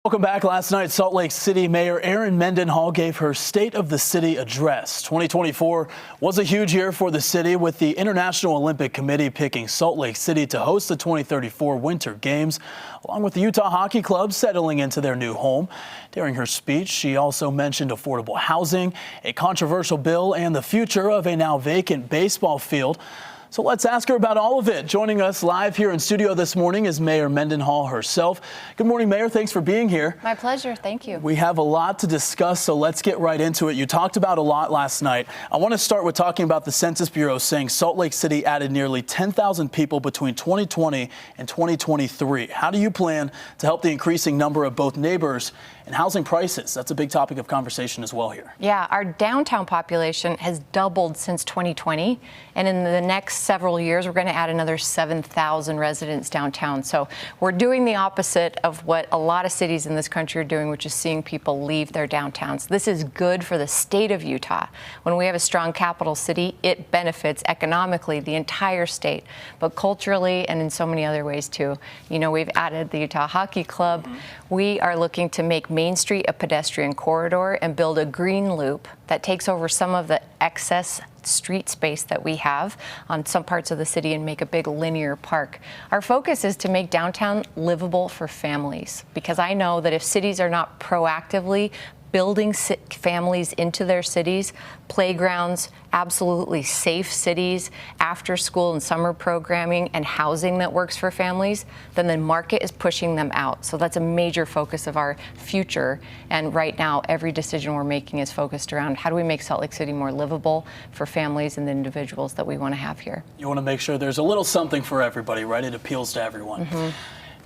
Welcome back. Last night, Salt Lake City Mayor Erin Mendenhall gave her State of the City address. 2024 was a huge year for the city, with the International Olympic Committee picking Salt Lake City to host the 2034 Winter Games, along with the Utah Hockey Club settling into their new home. During her speech, she also mentioned affordable housing, a controversial bill, and the future of a now vacant baseball field. So let's ask her about all of it. Joining us live here in studio this morning is Mayor Mendenhall herself. Good morning, Mayor. Thanks for being here. My pleasure. Thank you. We have a lot to discuss, so let's get right into it. You talked about a lot last night. I want to start with talking about the Census Bureau saying Salt Lake City added nearly 10,000 people between 2020 and 2023. How do you plan to help the increasing number of both neighbors and housing prices? That's a big topic of conversation as well here. Yeah, our downtown population has doubled since 2020, and in the next several years, we're going to add another 7,000 residents downtown. So we're doing the opposite of what a lot of cities in this country are doing, which is seeing people leave their downtowns. This is good for the state of Utah. When we have a strong capital city, it benefits economically the entire state, but culturally and in so many other ways too. You know, we've added the Utah Hockey Club. We are looking to make Main Street a pedestrian corridor and build a green loop that takes over some of the excess street space that we have on some parts of the city and make a big linear park. Our focus is to make downtown livable for families, because I know that if cities are not proactively building families into their cities, playgrounds, absolutely safe cities, after school and summer programming, and housing that works for families, then the market is pushing them out. So that's a major focus of our future. And right now, every decision we're making is focused around how do we make Salt Lake City more livable for families and the individuals that we want to have here. You want to make sure there's a little something for everybody, right? It appeals to everyone.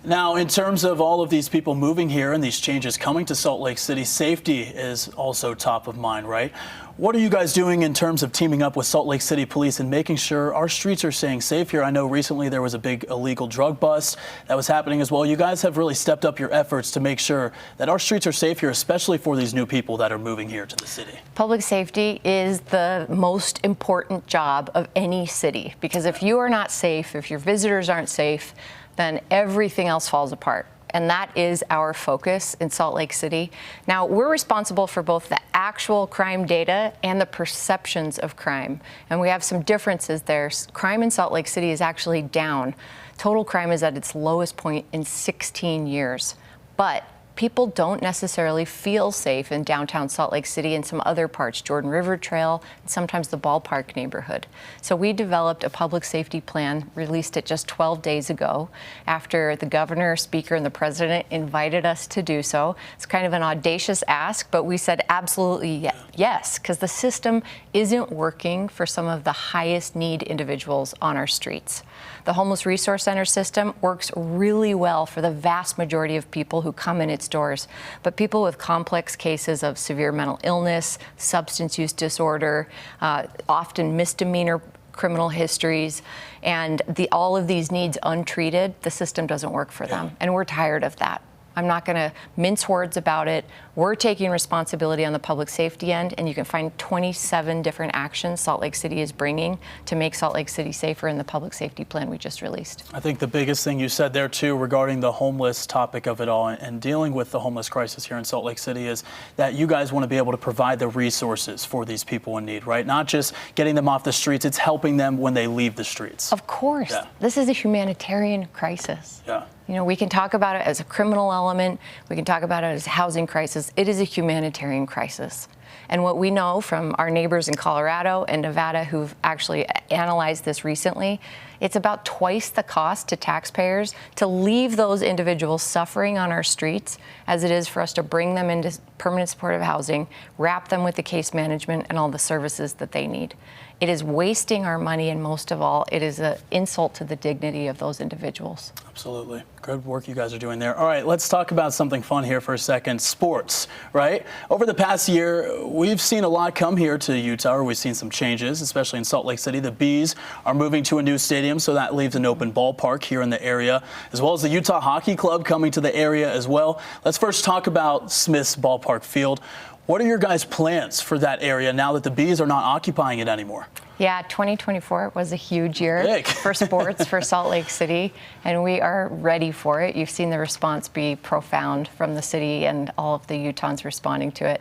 Now, in terms of all of these people moving here and these changes coming to Salt Lake City, safety is also top of mind, right? What are you guys doing in terms of teaming up with Salt Lake City Police and making sure our streets are staying safe here? I know recently there was a big illegal drug bust that was happening as well. You guys have really stepped up your efforts to make sure that our streets are safe here, especially for these new people that are moving here to the city. Public safety is the most important job of any city, because if you are not safe, if your visitors aren't safe, then everything else falls apart. And that is our focus in Salt Lake City. Now, we're responsible for both the actual crime data and the perceptions of crime. And we have some differences there. Crime in Salt Lake City is actually down. Total crime is at its lowest point in 16 years. But people don't necessarily feel safe in downtown Salt Lake City and some other parts, Jordan River Trail, and sometimes the ballpark neighborhood. So we developed a public safety plan, released it just 12 days ago after the governor, speaker, and the president invited us to do so. It's kind of an audacious ask, but we said absolutely yes, because the system isn't working for some of the highest need individuals on our streets. The Homeless Resource Center system works really well for the vast majority of people who come in its doors, but people with complex cases of severe mental illness, substance use disorder, often misdemeanor criminal histories, and all of these needs untreated, the system doesn't work for them, and we're tired of that. I'm not going to mince words about it. We're taking responsibility on the public safety end, and you can find 27 different actions Salt Lake City is bringing to make Salt Lake City safer in the public safety plan we just released. I think the biggest thing you said there, too, regarding the homeless topic of it all and dealing with the homeless crisis here in Salt Lake City is that you guys want to be able to provide the resources for these people in need, right? Not just getting them off the streets, it's helping them when they leave the streets. Of course. Yeah. This is a humanitarian crisis. Yeah. You know, we can talk about it as a criminal element. We can talk about it as a housing crisis. It is a humanitarian crisis. And what we know from our neighbors in Colorado and Nevada who've actually analyzed this recently, it's about twice the cost to taxpayers to leave those individuals suffering on our streets as it is for us to bring them into permanent supportive housing, wrap them with the case management and all the services that they need. It is wasting our money, and most of all, it is an insult to the dignity of those individuals. Absolutely. Good work you guys are doing there. All right, let's talk about something fun here for a second. Sports, right? Over the past year, we've seen a lot come here to Utah, or we've seen some changes, especially in Salt Lake City. The Bees are moving to a new stadium, so that leaves an open ballpark here in the area, as well as the Utah Hockey Club coming to the area as well. Let's first talk about Smith's Ballpark Field. What are your guys' plans for that area now that the Bees are not occupying it anymore? Yeah, 2024 was a huge year Big. for sports for Salt Lake City, and we are ready for it. You've seen the response be profound from the city and all of the Utahns responding to it.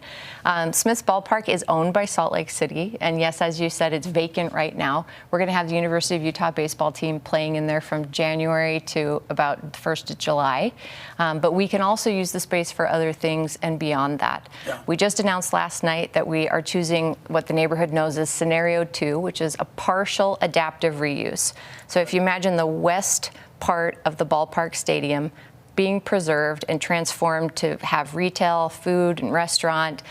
Smith's Ballpark is owned by Salt Lake City, and yes, as you said, it's vacant right now. We're going to have the University of Utah baseball team playing in there from January to about the 1st of July, but we can also use the space for other things and beyond that. Yeah. We just announced last night that we are choosing what the neighborhood knows as Scenario 2, which is a partial adaptive reuse. So if you imagine the west part of the ballpark stadium being preserved and transformed to have retail, food and restaurant,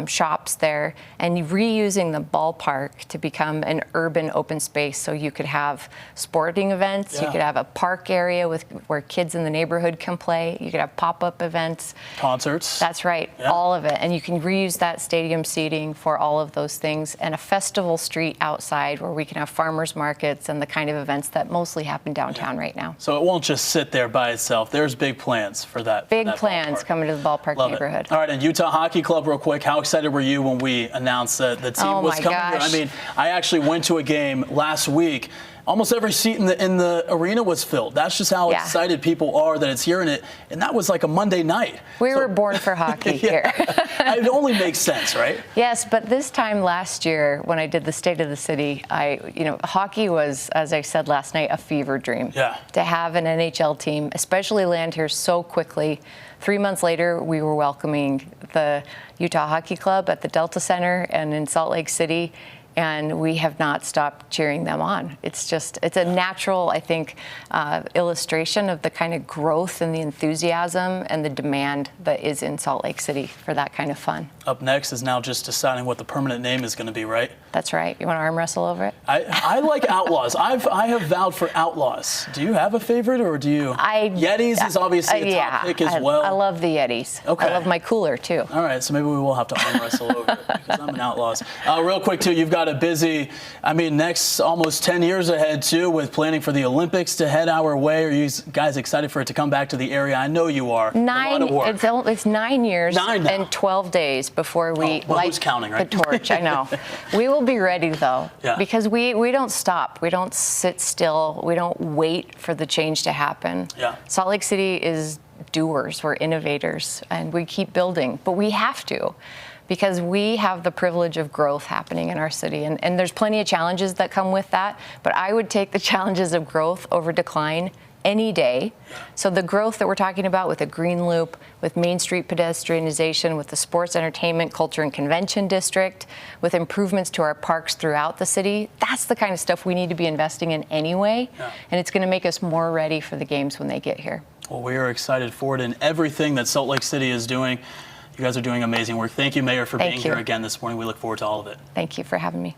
shops there, and reusing the ballpark to become an urban open space. So you could have sporting events, you could have a park area where kids in the neighborhood can play, you could have pop-up events. Concerts. That's right, all of it. And you can reuse that stadium seating for all of those things, and a festival street outside where we can have farmers markets and the kind of events that mostly happen downtown right now. So it won't just sit there by itself. There's big plans for that. Big plans coming to the ballpark neighborhood. All right, and Utah Hockey Club, real quick, how excited were you when we announced that the team was coming here? I mean, I actually went to a game last week. Almost every seat in the arena was filled. That's just how excited people are that it's here, and that was like a Monday night. We were born for hockey here. It only makes sense, right? Yes, but this time last year, when I did the State of the City, hockey was, as I said last night, a fever dream. Yeah. To have an NHL team, especially land here so quickly. 3 months later, we were welcoming the Utah Hockey Club at the Delta Center and in Salt Lake City, and we have not stopped cheering them on. It's a natural, I think, illustration of the kind of growth and the enthusiasm and the demand that is in Salt Lake City for that kind of fun. Up next is now just deciding what the permanent name is going to be, right? That's right. You want to arm wrestle over it? I like Outlaws. I have vowed for Outlaws. Do you have a favorite, or do you? Yetis is obviously a top pick as well. I love the Yetis. Okay. I love my cooler, too. All right, so maybe we will have to arm wrestle over it because I'm an Outlaws. Real quick, too, you've got a busy, next almost 10 years ahead, too, with planning for the Olympics to head our way. Are you guys excited for it to come back to the area? I know you are. A lot of work. It's 9 years and 12 days before we light the torch. I know. We will be ready, though, because we don't stop. We don't sit still. We don't wait for the change to happen. Yeah. Salt Lake City is doers. We're innovators, and we keep building. But we have to, because we have the privilege of growth happening in our city. And there's plenty of challenges that come with that. But I would take the challenges of growth over decline any day. So the growth that we're talking about with a green loop, with Main Street pedestrianization, with the sports, entertainment, culture, and convention district, with improvements to our parks throughout the city, that's the kind of stuff we need to be investing in anyway. And it's going to make us more ready for the games when they get here. Well, we are excited for it and everything that Salt Lake City is doing. You guys are doing amazing work. Thank you, Mayor, for being here again this morning. We look forward to all of it. Thank you for having me.